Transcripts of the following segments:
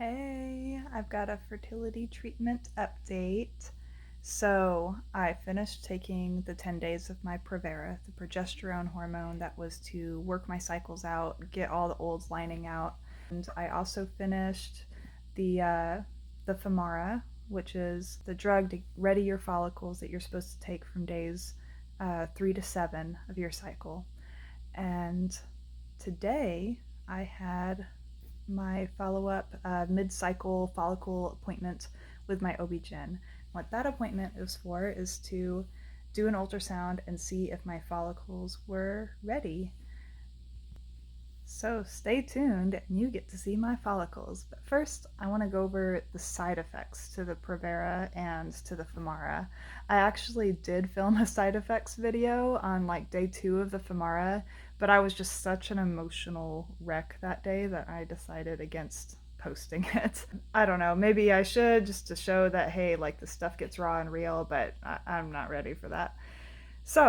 Hey, I've got a fertility treatment update. So, I finished taking the 10 days of my Provera, the progesterone hormone that was to work my cycles out, get all the olds lining out. And I also finished the Femara, which is the drug to ready your follicles that you're supposed to take from days 3 to 7 of your cycle. And today I had my follow-up mid-cycle follicle appointment with my OB-GYN. What that appointment is for is to do an ultrasound and see if my follicles were ready. So stay tuned and you get to see my follicles. But first, I want to go over the side effects to the Provera and to the Femara. I actually did film a side effects video on like day 2 of the Femara, but I was just such an emotional wreck that day that I decided against posting it. I don't know, maybe I should, just to show that, hey, like the stuff gets raw and real, but I'm not ready for that. So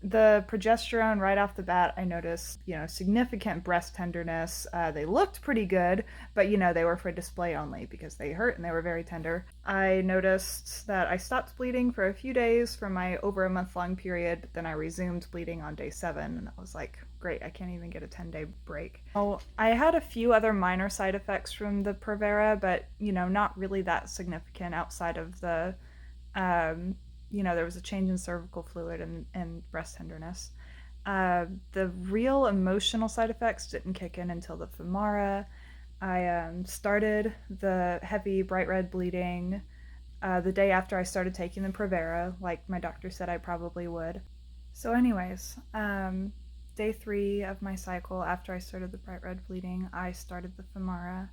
the progesterone, right off the bat, I noticed, significant breast tenderness. They looked pretty good, but, they were for display only because they hurt and they were very tender. I noticed that I stopped bleeding for a few days from my over a month-long period, but then I resumed bleeding on day 7, and I was like, great, I can't even get a 10-day break. Oh, I had a few other minor side effects from the Provera, but, not really that significant outside of the there was a change in cervical fluid and breast tenderness. The real emotional side effects didn't kick in until the Femara. I started the heavy bright red bleeding the day after I started taking the Provera, like my doctor said I probably would. So anyways, day 3 of my cycle, after I started the bright red bleeding, I started the Femara.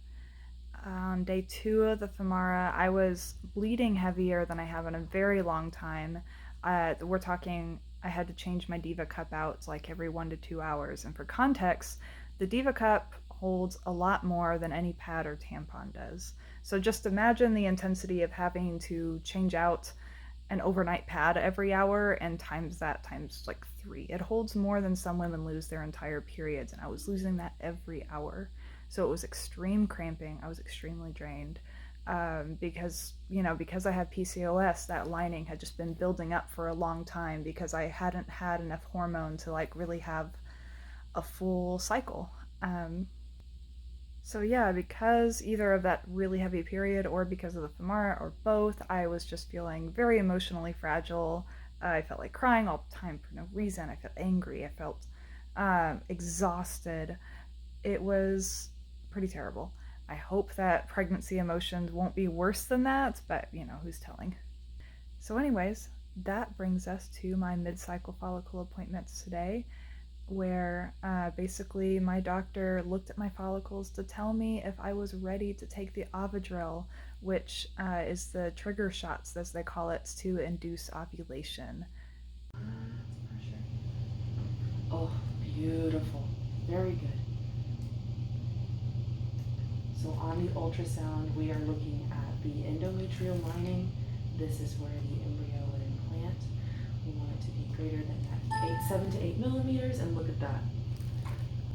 On day 2 of the Femara, I was bleeding heavier than I have in a very long time. We're talking, I had to change my Diva cup out like every 1 to 2 hours. And for context, the Diva cup holds a lot more than any pad or tampon does. So just imagine the intensity of having to change out an overnight pad every hour and times that times like 3. It holds more than some women lose their entire periods, and I was losing that every hour. So it was extreme cramping. I was extremely drained because I had PCOS, that lining had just been building up for a long time because I hadn't had enough hormone to like really have a full cycle. So yeah, because either of that really heavy period or because of the Femara or both, I was just feeling very emotionally fragile. I felt like crying all the time for no reason. I felt angry. I felt exhausted. It was pretty terrible. I hope that pregnancy emotions won't be worse than that, but who's telling? So anyways, that brings us to my mid-cycle follicle appointments today, where basically my doctor looked at my follicles to tell me if I was ready to take the Ovidrel, which is the trigger shots, as they call it, to induce ovulation. Oh, beautiful. Very good. So on the ultrasound, we are looking at the endometrial lining. This is where the embryo would implant. We want it to be greater than that 7 to 8 millimeters, and look at that.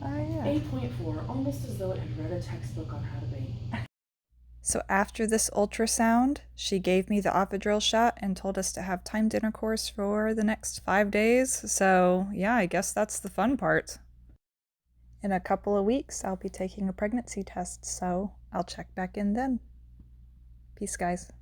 Yeah. 8.4, almost as though it had read a textbook on how to bake. So after this ultrasound, she gave me the Ovidrel shot and told us to have timed intercourse for the next 5 days. So yeah, I guess that's the fun part. In a couple of weeks, I'll be taking a pregnancy test, so I'll check back in then. Peace, guys.